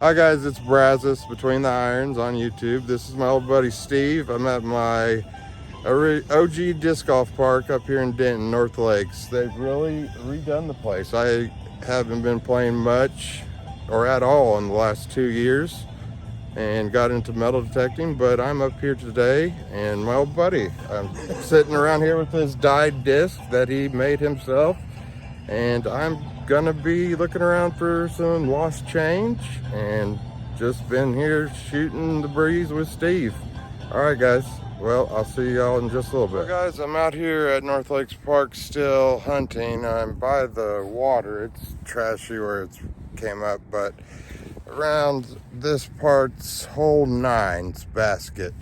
Hi guys, it's Brazos Between the Irons on YouTube. This is my old buddy Steve. I'm at my OG disc golf park up here in Denton, North Lakes. They've really redone the place. I haven't been playing much or at all in the last 2 years and got into metal detecting, but I'm up here today and my old buddy. I'm sitting around here with this dyed disc that he made himself, and I'm gonna be looking around for some lost change and just been here shooting the breeze with Steve. All right guys, well, I'll see y'all in just a little bit. Well guys, I'm out here at North Lakes Park still hunting. I'm by the water. It's trashy where it came up, but around this part's hole 9's basket,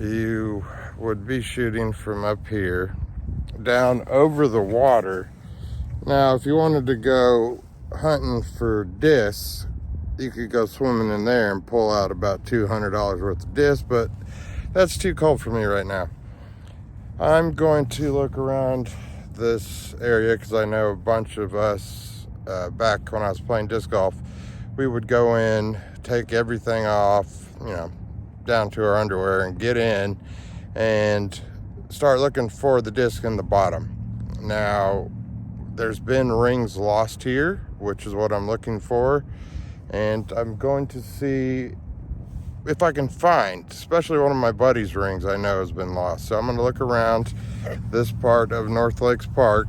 you would be shooting from up here down over the water. Now, if you wanted to go hunting for discs, you could go swimming in there and pull out about $200 worth of discs, but that's too cold for me right now. I'm going to look around this area because I know a bunch of us, back when I was playing disc golf, we would go in, take everything off, down to our underwear, and get in and start looking for the disc in the bottom. Now, there's been rings lost here, which is what I'm looking for, and I'm going to see if I can find, especially one of my buddy's rings I know has been lost. So I'm going to look around this part of North Lakes Park,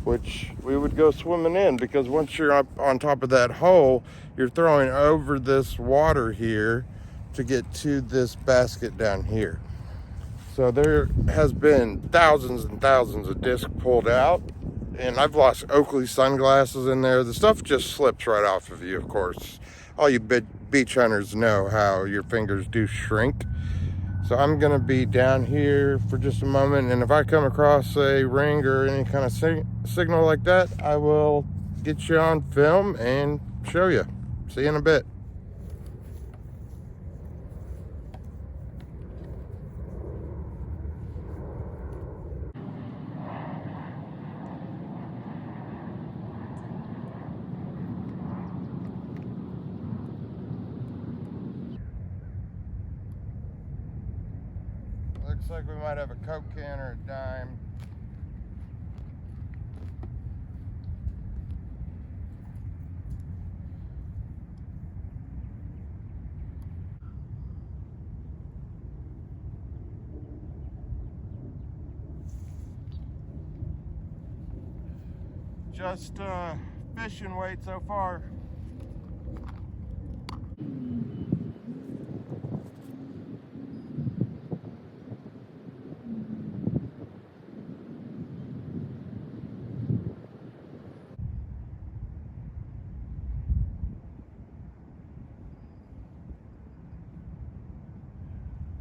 which we would go swimming in, because once you're up on top of that hole, you're throwing over this water here to get to this basket down here. So there has been thousands and thousands of discs pulled out, and I've lost Oakley sunglasses in there. The stuff just slips right off of you, of course. All you beach hunters know how your fingers do shrink. So I'm gonna be down here for just a moment, and if I come across a ring or any kind of signal like that, I will get you on film and show you. See you in a bit. Looks like we might have a Coke can or a dime. Just fishing weight so far.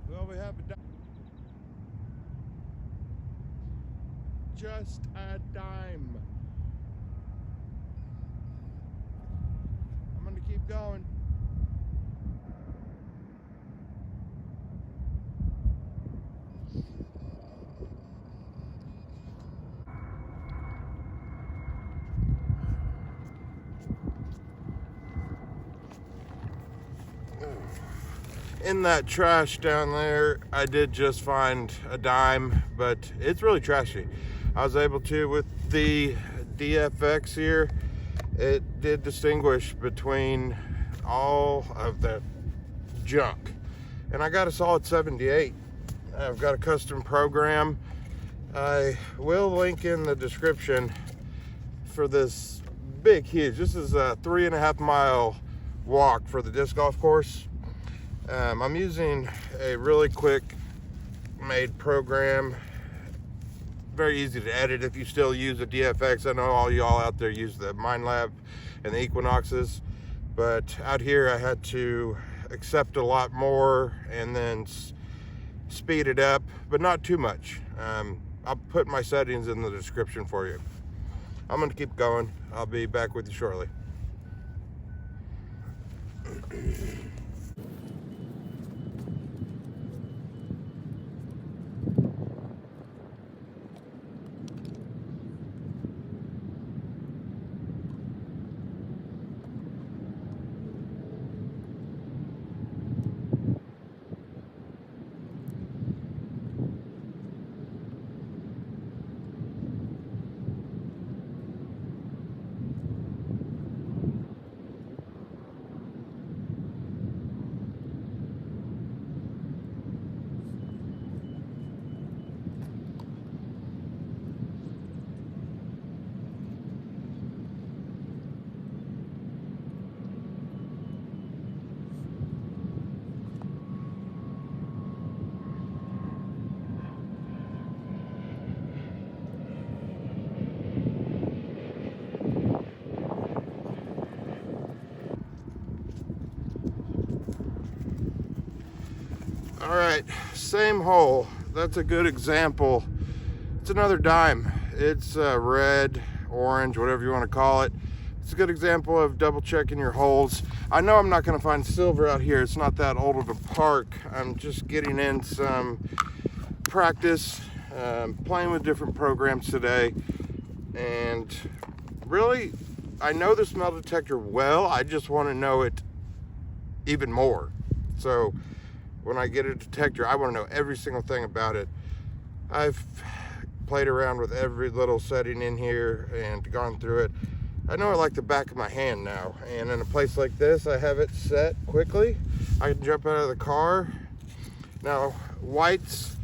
Well, we have just a dime. I'm gonna keep going. In that trash down there, I did just find a dime, but it's really trashy. I was able to, with the DFX here, it did distinguish between all of the junk. And I got a solid 78. I've got a custom program. I will link in the description for this huge. This is a 3.5 mile walk for the disc golf course. I'm using a really quick made program, very easy to edit if you still use a DFX. I know all y'all out there use the MindLab and the Equinoxes, but out here I had to accept a lot more and then speed it up, but not too much. I'll put my settings in the description for you. I'm gonna keep going. I'll be back with you shortly. All right, same hole. That's a good example. It's another dime. It's red, orange, whatever you want to call it. It's a good example of double checking your holes. I know I'm not going to find silver out here. It's not that old of a park. I'm just getting in some practice, playing with different programs today. And really, I know this metal detector well. I just want to know it even more. So when I get a detector, I want to know every single thing about it. I've played around with every little setting in here and gone through it. I know it like the back of my hand now. And in a place like this, I have it set quickly. I can jump out of the car. Now, whites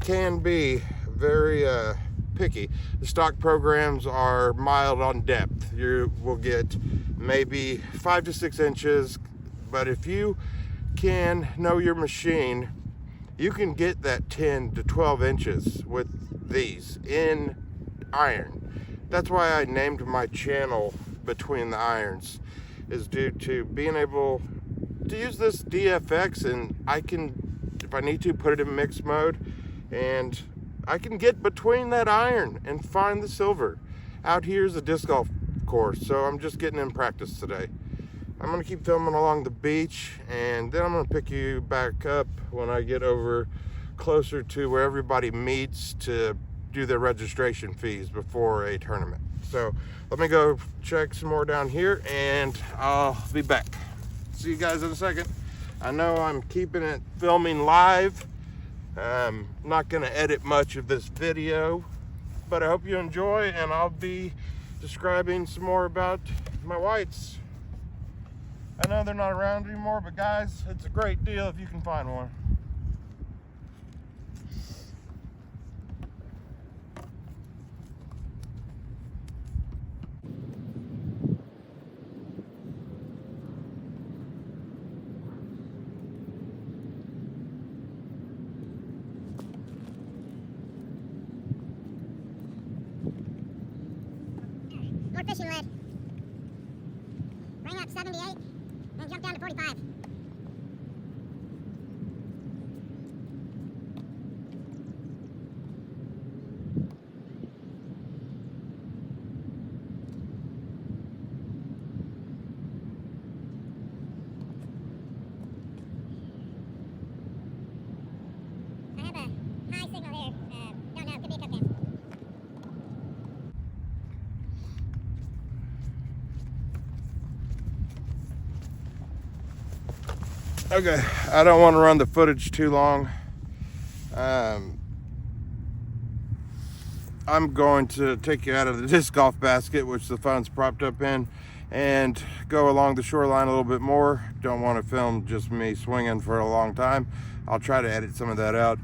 can be very picky. The stock programs are mild on depth. You will get maybe 5 to 6 inches, but if you can know your machine, you can get that 10 to 12 inches with these in iron. That's why I named my channel Between the Irons, is due to being able to use this DFX, and I can, if I need to, put it in mixed mode, and I can get between that iron and find the silver. Out here is a disc golf course, so I'm just getting in practice today. I'm gonna keep filming along the beach, and then I'm gonna pick you back up when I get over closer to where everybody meets to do their registration fees before a tournament. So let me go check some more down here, and I'll be back. See you guys in a second. I know I'm keeping it filming live. I'm not gonna edit much of this video, but I hope you enjoy, and I'll be describing some more about my whites. I know they're not around anymore, but guys, it's a great deal if you can find one. More fishing lead. Bring up 78 and jump down to 45. I have a high signal here. Don't know, could be a cup dance. Okay, I don't want to run the footage too long. I'm going to take you out of the disc golf basket, which the phone's propped up in, and go along the shoreline a little bit more. Don't want to film just me swinging for a long time. I'll try to edit some of that out.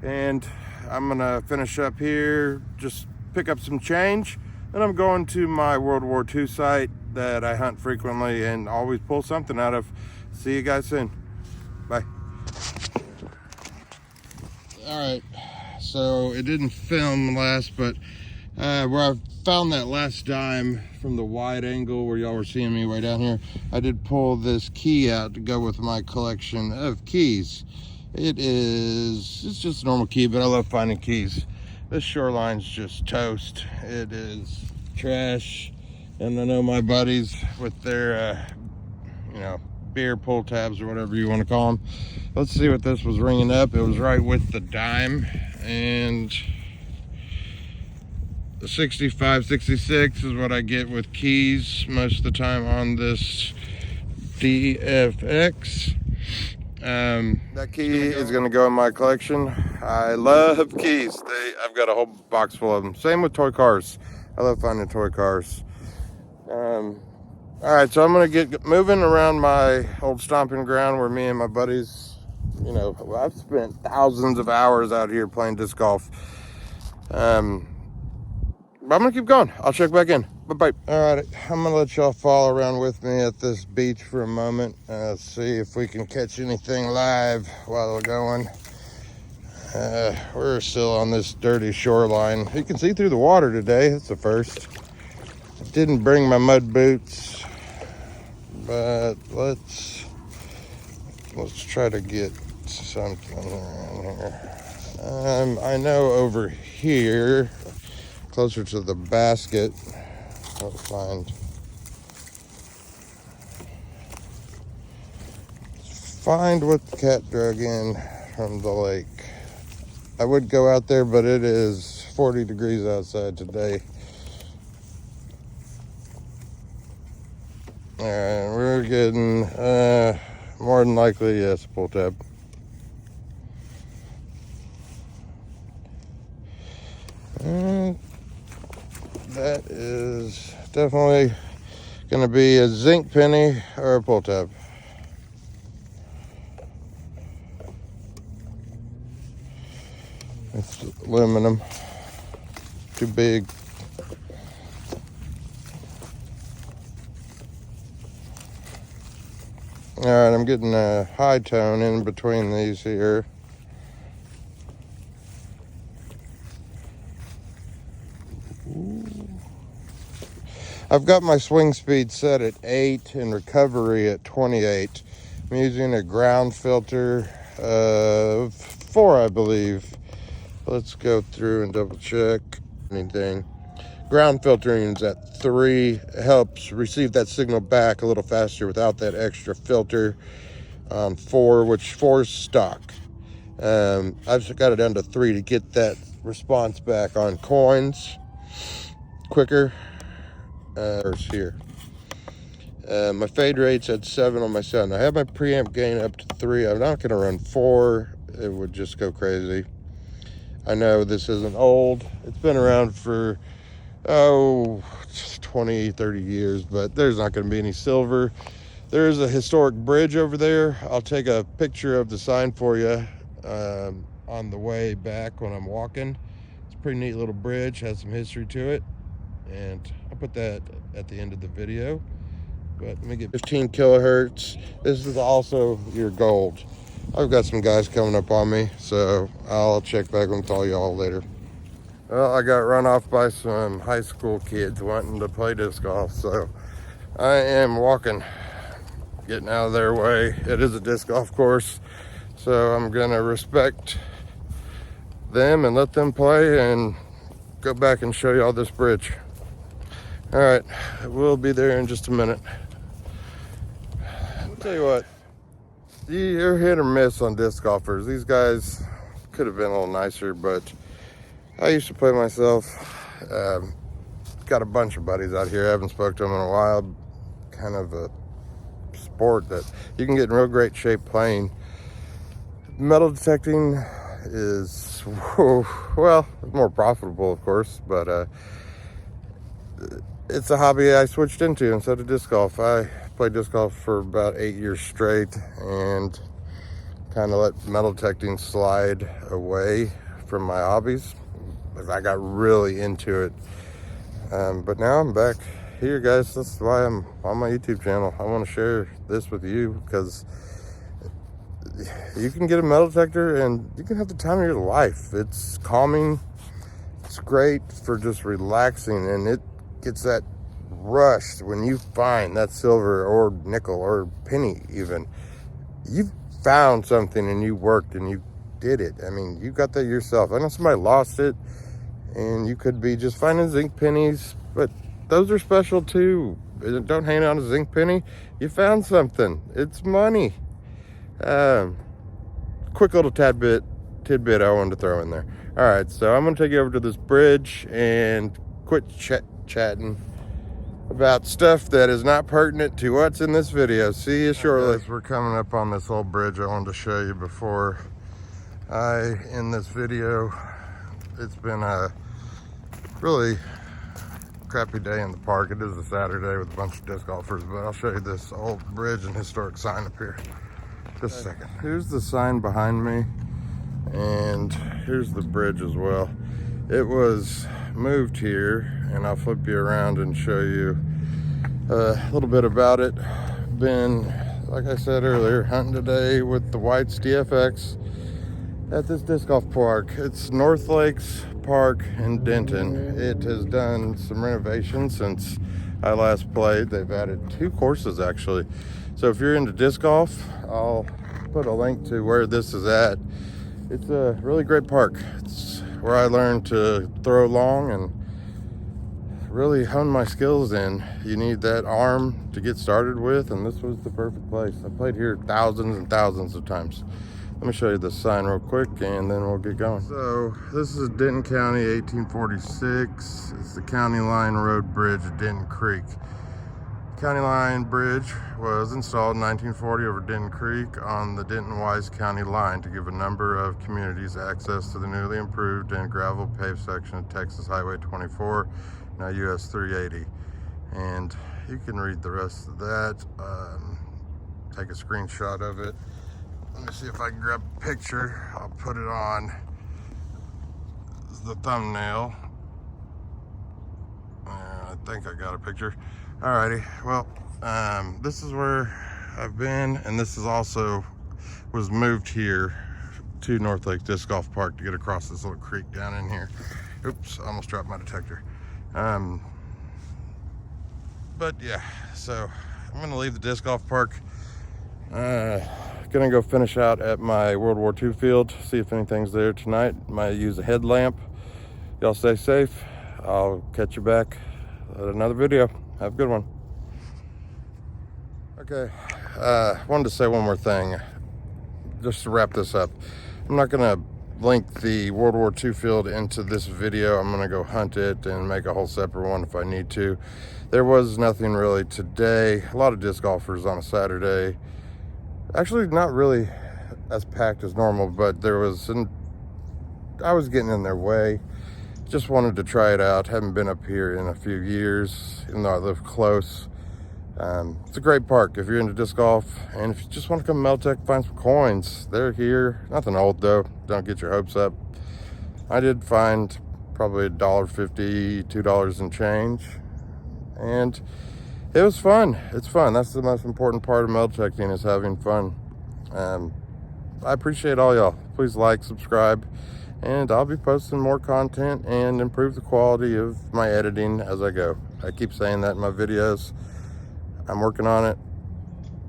And I'm gonna finish up here, just pick up some change. Then I'm going to my World War II site that I hunt frequently and always pull something out of. See you guys soon. Bye. All right, so it didn't film last, but where I found that last dime from the wide angle where y'all were seeing me way down here, I did pull this key out to go with my collection of keys. It's just a normal key, but I love finding keys. This shoreline's just toast. It is trash. And I know my buddies with their, beer pull tabs or whatever you want to call them. Let's see what this was ringing up. It was right with the dime, and the 65, 66 is what I get with keys most of the time on this DFX. That key is going to go in my collection. I love keys. I've got a whole box full of them. Same with toy cars. I love finding toy cars. All right, so I'm going to get moving around my old stomping ground where me and my buddies, I've spent thousands of hours out here playing disc golf. But I'm going to keep going. I'll check back in. Bye-bye. All right, I'm going to let y'all follow around with me at this beach for a moment. See if we can catch anything live while we're going. We're still on this dirty shoreline. You can see through the water today. That's the first. I didn't bring my mud boots, but let's try to get something around here. I know over here, closer to the basket, I'll find what the cat drug in from the lake. I would go out there, but it is 40 degrees outside today. Alright, we're getting more than likely, yes, pull tab. That is definitely going to be a zinc penny or a pull tab. It's aluminum, too big. All right, I'm getting a high tone in between these here. I've got my swing speed set at 8 and recovery at 28. I'm using a ground filter of 4, I believe. Let's go through and double check anything. Ground filtering is at 3, helps receive that signal back a little faster without that extra filter. 4, which 4 is stock. I've got it down to 3 to get that response back on coins quicker. Here. My fade rate's at 7 on my sound. I have my preamp gain up to 3. I'm not going to run 4. It would just go crazy. I know this isn't old. It's been around for, 20, 30 years, but there's not going to be any silver. There's a historic bridge over there. I'll take a picture of the sign for you on the way back when I'm walking. It's a pretty neat little bridge, has some history to it, and I'll put that at the end of the video. But let me get 15 kilohertz. This is also your gold. I've got some guys coming up on me, so I'll check back with all y'all later. Well, I got run off by some high school kids wanting to play disc golf, so I am walking, getting out of their way. It is a disc golf course, so I'm gonna respect them and let them play and go back and show y'all this bridge. All right, we'll be there in just a minute. I'll tell you what, you're hit or miss on disc golfers. These guys could have been a little nicer, but I used to play myself. Got a bunch of buddies out here. I haven't spoke to them in a while. Kind of a sport that you can get in real great shape playing. Metal detecting is, well, more profitable, of course, but it's a hobby I switched into instead of disc golf. I played disc golf for about 8 years straight and kind of let metal detecting slide away from my hobbies. I got really into it, but now I'm back here, guys. That's why I'm on my YouTube channel. I want to share this with you because you can get a metal detector and you can have the time of your life. It's calming. It's great for just relaxing, and it gets that rush when you find that silver or nickel or penny. Even you found something and you worked and you did it. I mean, you got that yourself. I know somebody lost it, and you could be just finding zinc pennies, but those are special too. Don't hang on a zinc penny. You found something. It's money. Quick little tidbit I wanted to throw in there. All right, so I'm gonna take you over to this bridge and quit chatting about stuff that is not pertinent to what's in this video. See you shortly. Guys, we're coming up on this old bridge I wanted to show you before I end this video. It's been a really crappy day in the park. It is a Saturday with a bunch of disc golfers, but I'll show you this old bridge and historic sign up here. Just a second. Here's the sign behind me, and here's the bridge as well. It was moved here, and I'll flip you around and show you a little bit about it. Been, like I said earlier, hunting today with the Whites DFX at this disc golf park. It's North Lakes Park in Denton. It has done some renovations since I last played. They've added 2 courses actually. So if you're into disc golf, I'll put a link to where this is at. It's a really great park. It's where I learned to throw long and really hone my skills in. You need that arm to get started with, and this was the perfect place. I played here thousands and thousands of times. Let me show you the sign real quick and then we'll get going. So this is Denton County, 1846. It's the County Line Road Bridge at Denton Creek. County Line Bridge was installed in 1940 over Denton Creek on the Denton-Wise County line to give a number of communities access to the newly improved and gravel paved section of Texas Highway 24, now US 380. And you can read the rest of that. Take a screenshot of it. Let me see if I can grab a picture. I'll put it on the thumbnail. I think I got a picture. Alrighty, well, this is where I've been, and this is also was moved here to North Lake Disc Golf Park to get across this little creek down in here. Oops, I almost dropped my detector. But yeah, so I'm gonna leave the disc golf park. Gonna go finish out at my World War II field, see if anything's there tonight. Might use a headlamp. Y'all stay safe. I'll catch you back at another video. Have a good one. Okay, wanted to say one more thing just to wrap this up. I'm not gonna link the World War II field into this video. I'm gonna go hunt it and make a whole separate one if I need to. There was nothing really today. A lot of disc golfers on a Saturday. Actually, not really as packed as normal, but I was getting in their way. Just wanted to try it out. Haven't been up here in a few years, even though I live close. It's a great park if you're into disc golf, and if you just want to come to Metaltech, find some coins. They're here. Nothing old though. Don't get your hopes up. I did find probably $1.50, $2 and change, and it was fun. It's fun. That's the most important part of metaldetecting, is having fun. I appreciate all y'all. Please like, subscribe, and I'll be posting more content and improve the quality of my editing as I go. I keep saying that in my videos. I'm working on it,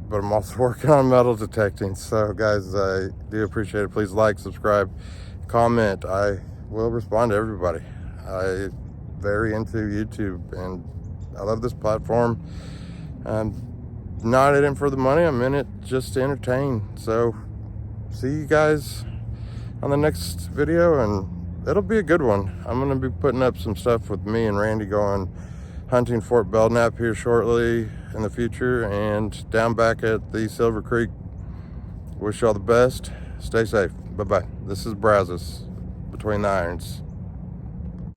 but I'm also working on metal detecting. So guys, I do appreciate it. Please like, subscribe, comment. I will respond to everybody. I'm very into YouTube, and I love this platform. I'm not in it for the money. I'm in it just to entertain. So see you guys on the next video, and it'll be a good one. I'm going to be putting up some stuff with me and Randy going hunting Fort Belknap here shortly in the future, and down back at the Silver Creek. Wish y'all the best. Stay safe. Bye-bye. This is Brazos, Between the Irons.